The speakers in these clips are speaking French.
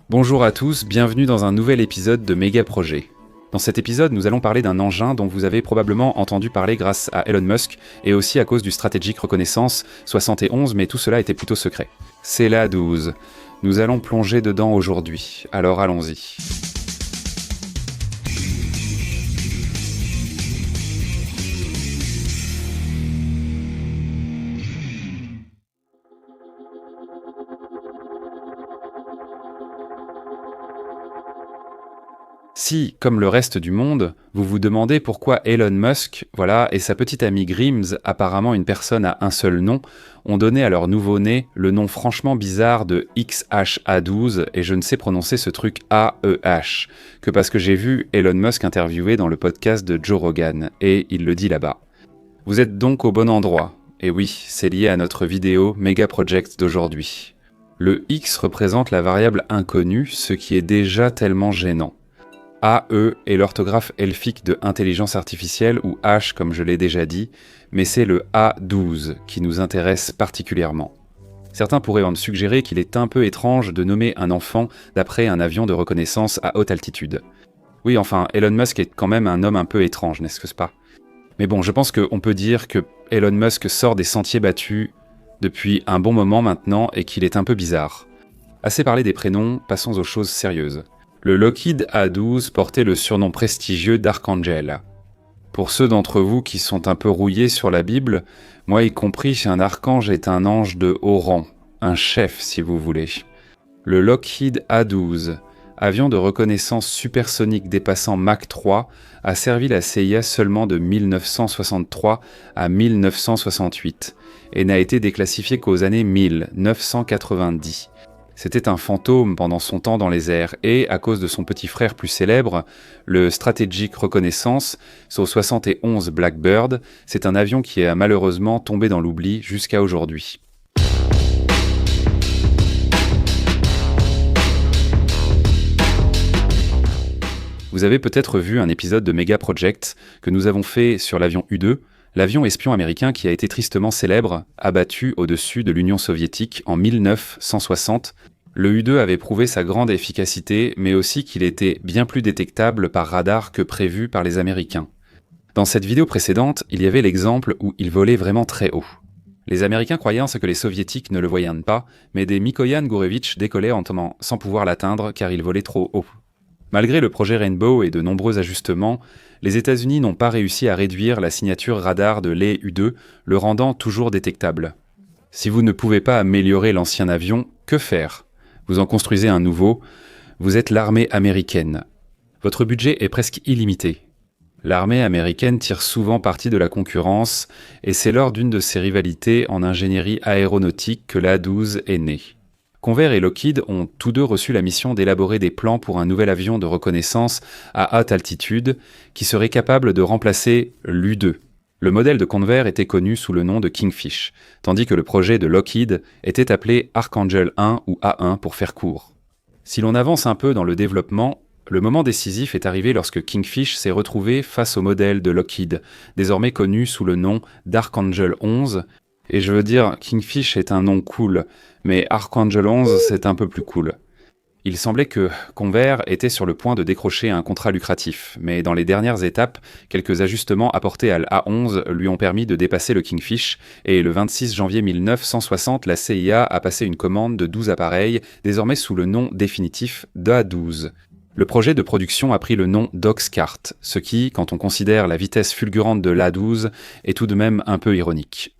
Bonjour à tous, bienvenue dans un nouvel épisode de Méga Projet. Dans cet épisode, nous allons parler d'un engin dont vous avez probablement entendu parler grâce à Elon Musk et aussi à cause du Strategic Reconnaissance 71, mais tout cela était plutôt secret. C'est l'A12. Nous allons plonger dedans aujourd'hui, alors allons-y. Si, comme le reste du monde, vous vous demandez pourquoi Elon Musk, et sa petite amie Grimes, apparemment une personne à un seul nom, ont donné à leur nouveau-né le nom franchement bizarre de XHA12, et je ne sais prononcer ce truc AEH, que parce que j'ai vu Elon Musk interviewé dans le podcast de Joe Rogan, et il le dit là-bas. Vous êtes donc au bon endroit, et oui, c'est lié à notre vidéo Mega Project d'aujourd'hui. Le X représente la variable inconnue, ce qui est déjà tellement gênant. AE est l'orthographe elfique de intelligence artificielle ou H comme je l'ai déjà dit, mais c'est le A12 qui nous intéresse particulièrement. Certains pourraient en suggérer qu'il est un peu étrange de nommer un enfant d'après un avion de reconnaissance à haute altitude. Oui, enfin, Elon Musk est quand même un homme un peu étrange, n'est-ce pas ? Mais bon, je pense qu'on peut dire que Elon Musk sort des sentiers battus depuis un bon moment maintenant et qu'il est un peu bizarre. Assez parlé des prénoms, passons aux choses sérieuses. Le Lockheed A12 portait le surnom prestigieux d'Archangel. Pour ceux d'entre vous qui sont un peu rouillés sur la Bible, moi y compris, un archange est un ange de haut rang, un chef si vous voulez. Le Lockheed A12, avion de reconnaissance supersonique dépassant Mach 3, a servi la CIA seulement de 1963 à 1968 et n'a été déclassifié qu'aux années 1990. C'était un fantôme pendant son temps dans les airs et, à cause de son petit frère plus célèbre, le Strategic Reconnaissance, SO 71 Blackbird, c'est un avion qui a malheureusement tombé dans l'oubli jusqu'à aujourd'hui. Vous avez peut-être vu un épisode de Mega Project que nous avons fait sur l'avion U-2, l'avion espion américain qui a été tristement célèbre, abattu au-dessus de l'Union soviétique en 1960. Le U-2 avait prouvé sa grande efficacité, mais aussi qu'il était bien plus détectable par radar que prévu par les Américains. Dans cette vidéo précédente, il y avait l'exemple où il volait vraiment très haut. Les Américains croyaient en ce que les Soviétiques ne le voyaient pas, mais des Mikoyan Gourevitch décollaient en tombant sans pouvoir l'atteindre car il volait trop haut. Malgré le projet Rainbow et de nombreux ajustements, les États-Unis n'ont pas réussi à réduire la signature radar de l'E-U2, le rendant toujours détectable. Si vous ne pouvez pas améliorer l'ancien avion, que faire ? Vous en construisez un nouveau, vous êtes l'armée américaine. Votre budget est presque illimité. L'armée américaine tire souvent parti de la concurrence, et c'est lors d'une de ces rivalités en ingénierie aéronautique que l'A12 est née. Convair et Lockheed ont tous deux reçu la mission d'élaborer des plans pour un nouvel avion de reconnaissance à haute altitude qui serait capable de remplacer l'U-2. Le modèle de Convair était connu sous le nom de Kingfish, tandis que le projet de Lockheed était appelé Archangel 1 ou A1 pour faire court. Si l'on avance un peu dans le développement, le moment décisif est arrivé lorsque Kingfish s'est retrouvé face au modèle de Lockheed, désormais connu sous le nom d'Archangel 11. Et je veux dire, Kingfish est un nom cool, mais Archangel 11 c'est un peu plus cool. Il semblait que Convair était sur le point de décrocher un contrat lucratif, mais dans les dernières étapes, quelques ajustements apportés à l'A11 lui ont permis de dépasser le Kingfish, et le 26 janvier 1960, la CIA a passé une commande de 12 appareils, désormais sous le nom définitif d'A12. Le projet de production a pris le nom d'Oxcart, ce qui, quand on considère la vitesse fulgurante de l'A12, est tout de même un peu ironique.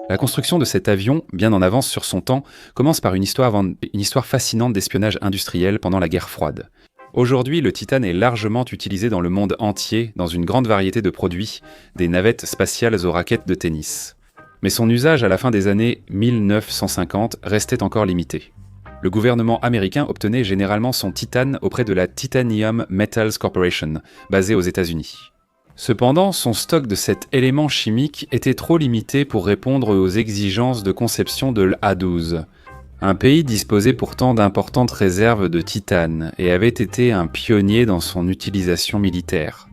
La construction de cet avion, bien en avance sur son temps, commence par une histoire fascinante d'espionnage industriel pendant la guerre froide. Aujourd'hui, le titane est largement utilisé dans le monde entier, dans une grande variété de produits, des navettes spatiales aux raquettes de tennis. Mais son usage à la fin des années 1950 restait encore limité. Le gouvernement américain obtenait généralement son titane auprès de la Titanium Metals Corporation, basée aux États-Unis. Cependant, son stock de cet élément chimique était trop limité pour répondre aux exigences de conception de l'A12. Un pays disposait pourtant d'importantes réserves de titane et avait été un pionnier dans son utilisation militaire.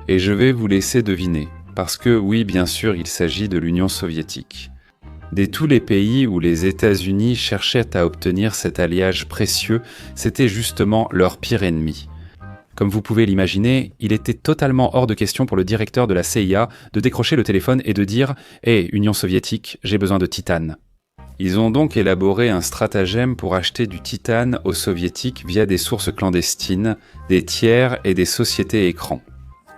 Et je vais vous laisser deviner, parce que oui, bien sûr, il s'agit de l'Union soviétique. De tous les pays où les États-Unis cherchaient à obtenir cet alliage précieux, c'était justement leur pire ennemi. Comme vous pouvez l'imaginer, il était totalement hors de question pour le directeur de la CIA de décrocher le téléphone et de dire « Hé, Union soviétique, j'ai besoin de titane ». Ils ont donc élaboré un stratagème pour acheter du titane aux soviétiques via des sources clandestines, des tiers et des sociétés écrans.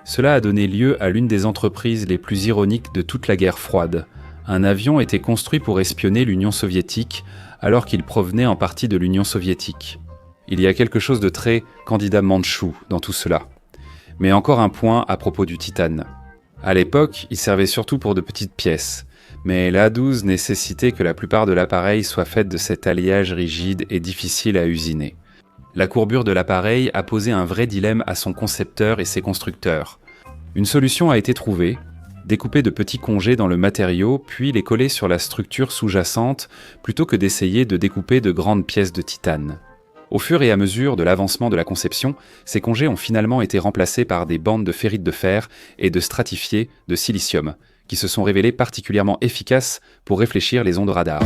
Cela a donné lieu à l'une des entreprises les plus ironiques de toute la guerre froide. Un avion était construit pour espionner l'Union soviétique, alors qu'il provenait en partie de l'Union soviétique. Il y a quelque chose de très candidat mandchou dans tout cela. Mais encore un point à propos du titane. À l'époque, il servait surtout pour de petites pièces, mais l'A-12 nécessitait que la plupart de l'appareil soit faite de cet alliage rigide et difficile à usiner. La courbure de l'appareil a posé un vrai dilemme à son concepteur et ses constructeurs. Une solution a été trouvée, découper de petits congés dans le matériau, puis les coller sur la structure sous-jacente, plutôt que d'essayer de découper de grandes pièces de titane. Au fur et à mesure de l'avancement de la conception, ces congés ont finalement été remplacés par des bandes de ferrite de fer et de stratifiés de silicium, qui se sont révélés particulièrement efficaces pour réfléchir les ondes radar.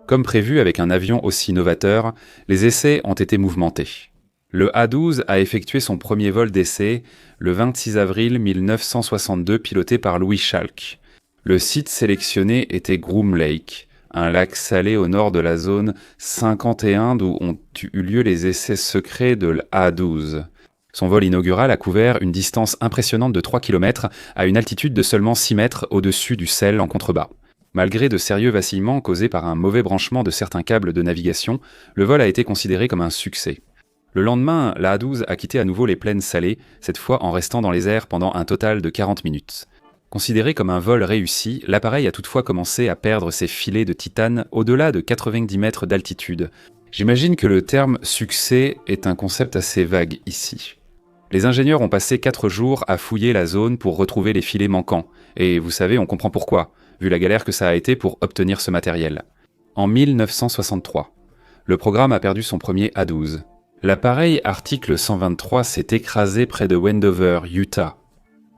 Comme prévu avec un avion aussi novateur, les essais ont été mouvementés. Le A-12 a effectué son premier vol d'essai le 26 avril 1962 piloté par Louis Chalk. Le site sélectionné était Groom Lake, un lac salé au nord de la zone 51 d'où ont eu lieu les essais secrets de l'A-12. Son vol inaugural a couvert une distance impressionnante de 3 km à une altitude de seulement 6 mètres au-dessus du sel en contrebas. Malgré de sérieux vacillements causés par un mauvais branchement de certains câbles de navigation, le vol a été considéré comme un succès. Le lendemain, la A-12 a quitté à nouveau les plaines salées, cette fois en restant dans les airs pendant un total de 40 minutes. Considéré comme un vol réussi, l'appareil a toutefois commencé à perdre ses filets de titane au-delà de 90 mètres d'altitude. J'imagine que le terme « succès » est un concept assez vague ici. Les ingénieurs ont passé 4 jours à fouiller la zone pour retrouver les filets manquants, et vous savez, on comprend pourquoi, vu la galère que ça a été pour obtenir ce matériel. En 1963, le programme a perdu son premier A-12. L'appareil Article 123 s'est écrasé près de Wendover, Utah.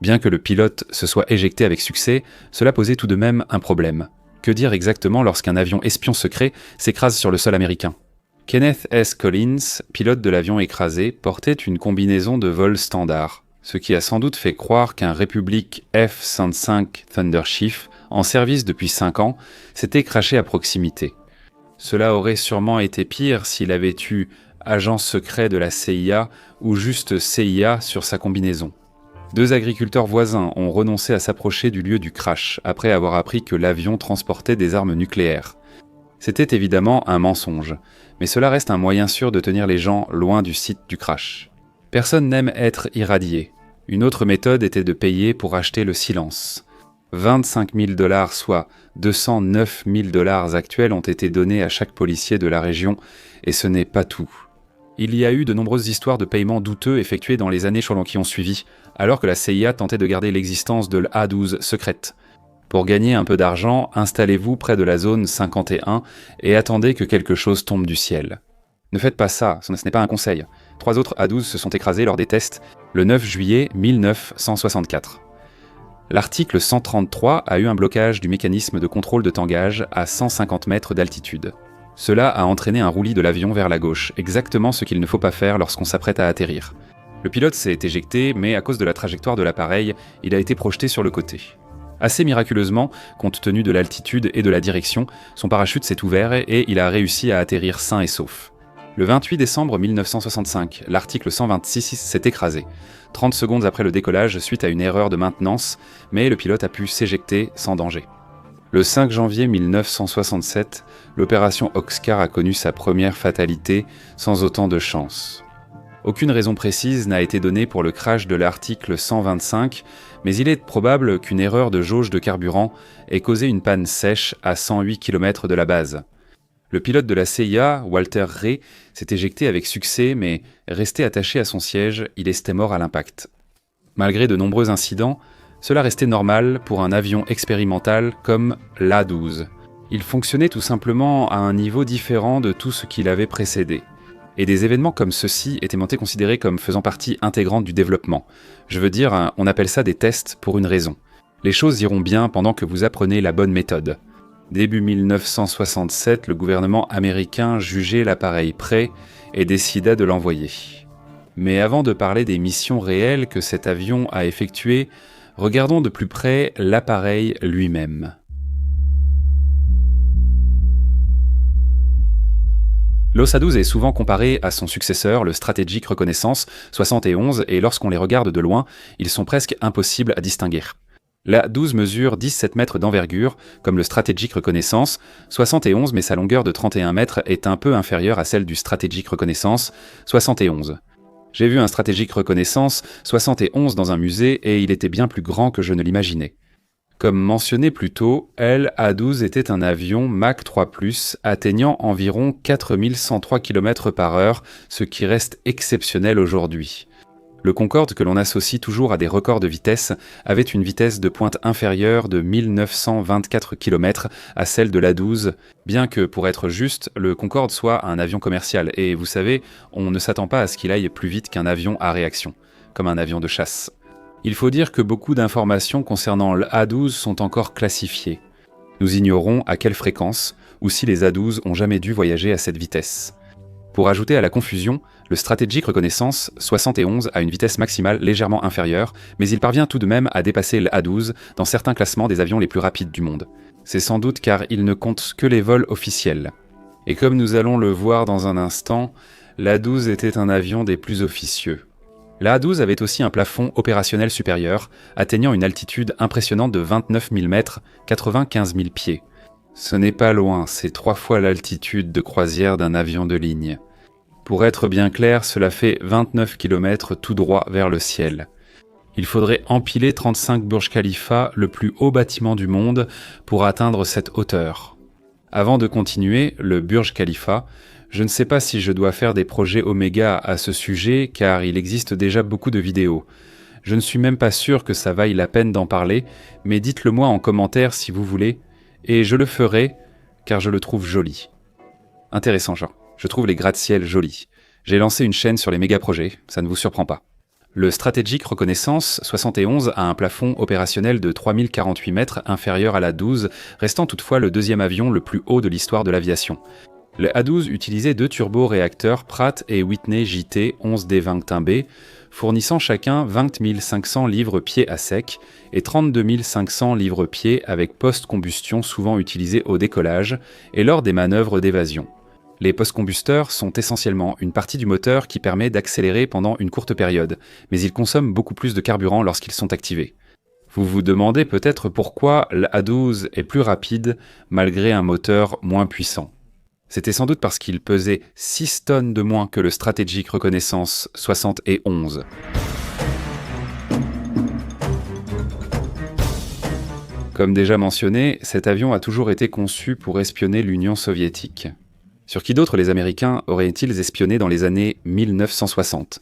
Bien que le pilote se soit éjecté avec succès, cela posait tout de même un problème. Que dire exactement lorsqu'un avion espion secret s'écrase sur le sol américain ? Kenneth S. Collins, pilote de l'avion écrasé, portait une combinaison de vol standard, ce qui a sans doute fait croire qu'un Republic F-105 Thundershift, en service depuis 5 ans, s'était crashé à proximité. Cela aurait sûrement été pire s'il avait eu agent secret de la CIA ou juste CIA sur sa combinaison. 2 agriculteurs voisins ont renoncé à s'approcher du lieu du crash après avoir appris que l'avion transportait des armes nucléaires. C'était évidemment un mensonge, mais cela reste un moyen sûr de tenir les gens loin du site du crash. Personne n'aime être irradié. Une autre méthode était de payer pour acheter le silence. 25 000 $, soit 209 000 $ actuels, ont été donnés à chaque policier de la région, et ce n'est pas tout. Il y a eu de nombreuses histoires de paiements douteux effectués dans les années qui ont suivi, alors que la CIA tentait de garder l'existence de l'A-12 secrète. Pour gagner un peu d'argent, installez-vous près de la zone 51 et attendez que quelque chose tombe du ciel. Ne faites pas ça, ce n'est pas un conseil. 3 autres A-12 se sont écrasés lors des tests le 9 juillet 1964. L'article 133 a eu un blocage du mécanisme de contrôle de tangage à 150 mètres d'altitude. Cela a entraîné un roulis de l'avion vers la gauche, exactement ce qu'il ne faut pas faire lorsqu'on s'apprête à atterrir. Le pilote s'est éjecté, mais à cause de la trajectoire de l'appareil, il a été projeté sur le côté. Assez miraculeusement, compte tenu de l'altitude et de la direction, son parachute s'est ouvert et il a réussi à atterrir sain et sauf. Le 28 décembre 1965, l'article 126 s'est écrasé, 30 secondes après le décollage suite à une erreur de maintenance, mais le pilote a pu s'éjecter sans danger. Le 5 janvier 1967, l'opération Oxcar a connu sa première fatalité sans autant de chance. Aucune raison précise n'a été donnée pour le crash de l'article 125, mais il est probable qu'une erreur de jauge de carburant ait causé une panne sèche à 108 km de la base. Le pilote de la CIA, Walter Ray, s'est éjecté avec succès, mais resté attaché à son siège, il était mort à l'impact. Malgré de nombreux incidents, cela restait normal pour un avion expérimental comme l'A-12. Il fonctionnait tout simplement à un niveau différent de tout ce qui l'avait précédé. Et des événements comme ceux-ci étaient considérés comme faisant partie intégrante du développement. Je veux dire, on appelle ça des tests pour une raison. Les choses iront bien pendant que vous apprenez la bonne méthode. Début 1967, le gouvernement américain jugeait l'appareil prêt et décida de l'envoyer. Mais avant de parler des missions réelles que cet avion a effectuées, regardons de plus près l'appareil lui-même. L'OSA-12 est souvent comparé à son successeur, le Strategic Reconnaissance 71, et lorsqu'on les regarde de loin, ils sont presque impossibles à distinguer. L'A-12 mesure 17 mètres d'envergure, comme le Strategic Reconnaissance 71, mais sa longueur de 31 mètres est un peu inférieure à celle du Strategic Reconnaissance 71. J'ai vu un Strategic Reconnaissance 71 dans un musée et il était bien plus grand que je ne l'imaginais. Comme mentionné plus tôt, l'A-12 était un avion Mach 3+, atteignant environ 4103 km/h, ce qui reste exceptionnel aujourd'hui. Le Concorde, que l'on associe toujours à des records de vitesse, avait une vitesse de pointe inférieure de 1924 km à celle de l'A-12, bien que, pour être juste, le Concorde soit un avion commercial, et vous savez, on ne s'attend pas à ce qu'il aille plus vite qu'un avion à réaction, comme un avion de chasse. Il faut dire que beaucoup d'informations concernant l'A-12 sont encore classifiées. Nous ignorons à quelle fréquence, ou si les A-12 ont jamais dû voyager à cette vitesse. Pour ajouter à la confusion, le Strategic Reconnaissance 71 a une vitesse maximale légèrement inférieure, mais il parvient tout de même à dépasser l'A-12 dans certains classements des avions les plus rapides du monde. C'est sans doute car il ne compte que les vols officiels. Et comme nous allons le voir dans un instant, l'A-12 était un avion des plus officieux. L'A-12 avait aussi un plafond opérationnel supérieur, atteignant une altitude impressionnante de 29 000 mètres, 95 000 pieds. Ce n'est pas loin, c'est 3 fois l'altitude de croisière d'un avion de ligne. Pour être bien clair, cela fait 29 km tout droit vers le ciel. Il faudrait empiler 35 Burj Khalifa, le plus haut bâtiment du monde, pour atteindre cette hauteur. Avant de continuer, le Burj Khalifa, je ne sais pas si je dois faire des projets Oméga à ce sujet, car il existe déjà beaucoup de vidéos. Je ne suis même pas sûr que ça vaille la peine d'en parler, mais dites-le moi en commentaire si vous voulez, et je le ferai, car je le trouve joli. Intéressant, genre. Je trouve les gratte-ciel jolis. J'ai lancé une chaîne sur les méga-projets, ça ne vous surprend pas. Le Strategic Reconnaissance 71 a un plafond opérationnel de 3048 mètres inférieur à l'A-12, restant toutefois le deuxième avion le plus haut de l'histoire de l'aviation. Le A-12 utilisait 2 turboréacteurs Pratt & Whitney JT 11D21B, fournissant chacun 20 500 livres-pieds à sec et 32 500 livres-pieds avec post-combustion souvent utilisés au décollage et lors des manœuvres d'évasion. Les post-combusteurs sont essentiellement une partie du moteur qui permet d'accélérer pendant une courte période, mais ils consomment beaucoup plus de carburant lorsqu'ils sont activés. Vous vous demandez peut-être pourquoi l'A-12 est plus rapide malgré un moteur moins puissant. C'était sans doute parce qu'il pesait 6 tonnes de moins que le Strategic Reconnaissance 71. Comme déjà mentionné, cet avion a toujours été conçu pour espionner l'Union soviétique. Sur qui d'autre les Américains auraient-ils espionné dans les années 1960 ?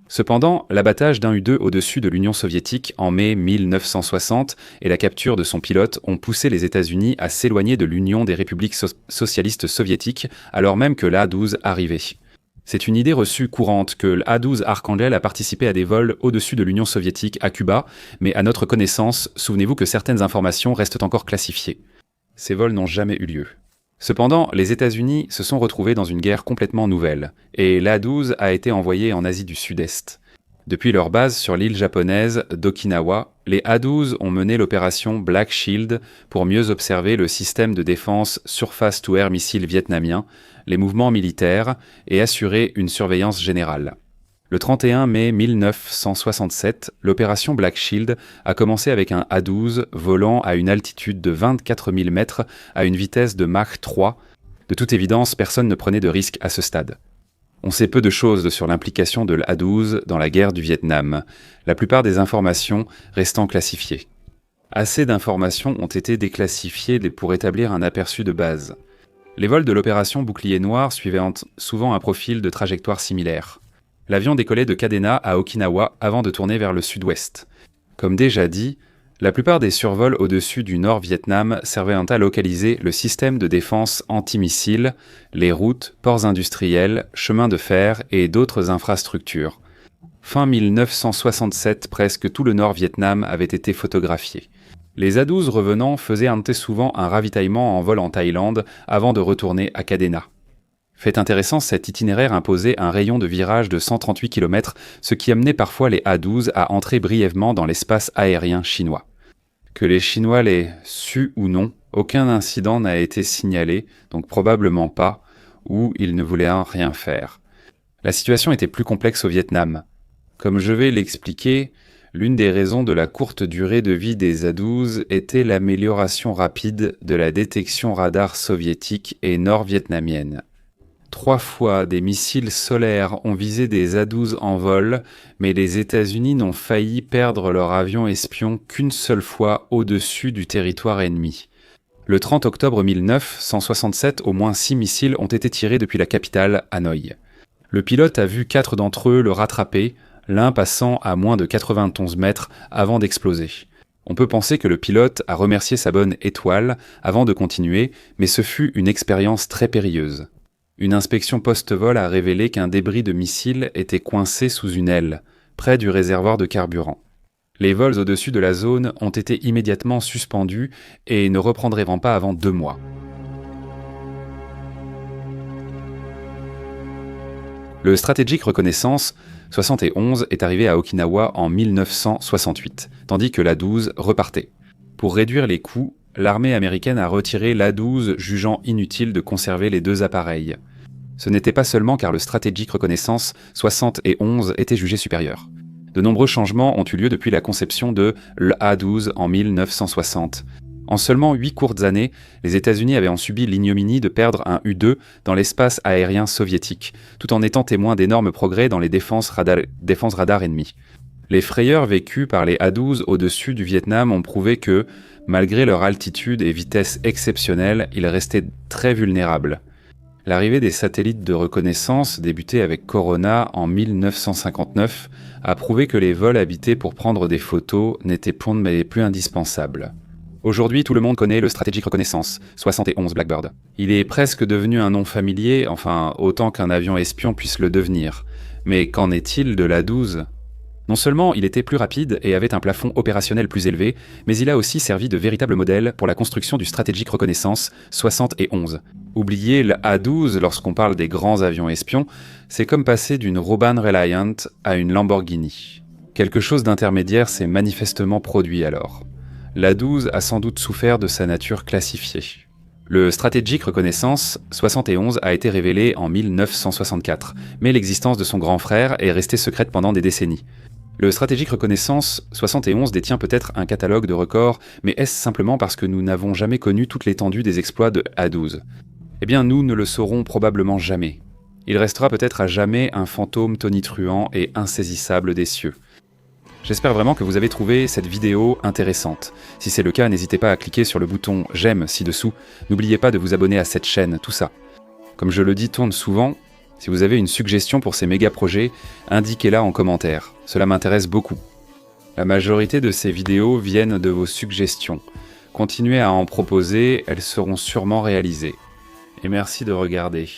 Cependant, l'abattage d'un U-2 au-dessus de l'Union soviétique en mai 1960 et la capture de son pilote ont poussé les États-Unis à s'éloigner de l'Union des républiques socialistes soviétiques alors même que l'A-12 arrivait. C'est une idée reçue courante que l'A-12 Archangel a participé à des vols au-dessus de l'Union soviétique à Cuba, mais à notre connaissance, souvenez-vous que certaines informations restent encore classifiées. Ces vols n'ont jamais eu lieu. Cependant, les États-Unis se sont retrouvés dans une guerre complètement nouvelle, et l'A-12 a été envoyé en Asie du Sud-Est. Depuis leur base sur l'île japonaise d'Okinawa, les A-12 ont mené l'opération Black Shield pour mieux observer le système de défense surface-to-air missile vietnamien, les mouvements militaires et assurer une surveillance générale. Le 31 mai 1967, l'opération Black Shield a commencé avec un A-12 volant à une altitude de 24 000 mètres à une vitesse de Mach 3. De toute évidence, personne ne prenait de risque à ce stade. On sait peu de choses sur l'implication de l'A-12 dans la guerre du Vietnam, la plupart des informations restant classifiées. Assez d'informations ont été déclassifiées pour établir un aperçu de base. Les vols de l'opération Bouclier Noir suivaient souvent un profil de trajectoire similaire. L'avion décollait de Kadena à Okinawa avant de tourner vers le sud-ouest. Comme déjà dit, La plupart des survols au-dessus du Nord-Vietnam servaient à localiser le système de défense antimissile, les routes, ports industriels, chemins de fer et d'autres infrastructures. Fin 1967, presque tout le Nord-Vietnam avait été photographié. Les A-12 revenants faisaient souvent un ravitaillement en vol en Thaïlande avant de retourner à Kadena. Fait intéressant, cet itinéraire imposait un rayon de virage de 138 km, ce qui amenait parfois les A-12 à entrer brièvement dans l'espace aérien chinois. Que les Chinois l'aient su ou non, aucun incident n'a été signalé, donc probablement pas, ou ils ne voulaient rien faire. La situation était plus complexe au Vietnam. Comme je vais l'expliquer, l'une des raisons de la courte durée de vie des A-12 était l'amélioration rapide de la détection radar soviétique et nord-vietnamienne. 3 fois, des missiles solaires ont visé des A-12 en vol, mais les États-Unis n'ont failli perdre leur avion espion qu'une seule fois au-dessus du territoire ennemi. Le 30 octobre 1967, au moins 6 missiles ont été tirés depuis la capitale, Hanoï. Le pilote a vu 4 d'entre eux le rattraper, l'un passant à moins de 91 mètres avant d'exploser. On peut penser que le pilote a remercié sa bonne étoile avant de continuer, mais ce fut une expérience très périlleuse. Une inspection post-vol a révélé qu'un débris de missile était coincé sous une aile, près du réservoir de carburant. Les vols au-dessus de la zone ont été immédiatement suspendus et ne reprendraient pas avant 2 mois. Le Strategic Reconnaissance 71 est arrivé à Okinawa en 1968, tandis que l'A-12 repartait. Pour réduire les coûts, l'armée américaine a retiré l'A-12, jugeant inutile de conserver les 2 appareils. Ce n'était pas seulement car le Strategic Reconnaissance 71 était jugé supérieur. De nombreux changements ont eu lieu depuis la conception de l'A-12 en 1960. En seulement 8 courtes années, les États-Unis avaient subi l'ignominie de perdre un U-2 dans l'espace aérien soviétique, tout en étant témoins d'énormes progrès dans les défenses radar ennemies. Les frayeurs vécues par les A-12 au-dessus du Vietnam ont prouvé que, malgré leur altitude et vitesse exceptionnelles, ils restaient très vulnérables. L'arrivée des satellites de reconnaissance, débutée avec Corona en 1959, a prouvé que les vols habités pour prendre des photos n'étaient plus indispensables. Aujourd'hui, tout le monde connaît le Strategic Reconnaissance 71 Blackbird. Il est presque devenu un nom familier, enfin autant qu'un avion espion puisse le devenir. Mais qu'en est-il de l'A-12 ? Non seulement il était plus rapide et avait un plafond opérationnel plus élevé, mais il a aussi servi de véritable modèle pour la construction du Strategic Reconnaissance 71. Oublier l'A-12 lorsqu'on parle des grands avions espions, c'est comme passer d'une Roban Reliant à une Lamborghini. Quelque chose d'intermédiaire s'est manifestement produit alors. L'A-12 a sans doute souffert de sa nature classifiée. Le Strategic Reconnaissance 71 a été révélé en 1964, mais l'existence de son grand frère est restée secrète pendant des décennies. Le Strategic Reconnaissance 71 détient peut-être un catalogue de records, mais est-ce simplement parce que nous n'avons jamais connu toute l'étendue des exploits de A-12 ? Eh bien, nous ne le saurons probablement jamais. Il restera peut-être à jamais un fantôme tonitruant et insaisissable des cieux. J'espère vraiment que vous avez trouvé cette vidéo intéressante. Si c'est le cas, n'hésitez pas à cliquer sur le bouton « J'aime » ci-dessous. N'oubliez pas de vous abonner à cette chaîne, tout ça. Comme je le dis tourne souvent, si vous avez une suggestion pour ces méga projets, indiquez-la en commentaire. Cela m'intéresse beaucoup. La majorité de ces vidéos viennent de vos suggestions. Continuez à en proposer, elles seront sûrement réalisées. Et merci de regarder.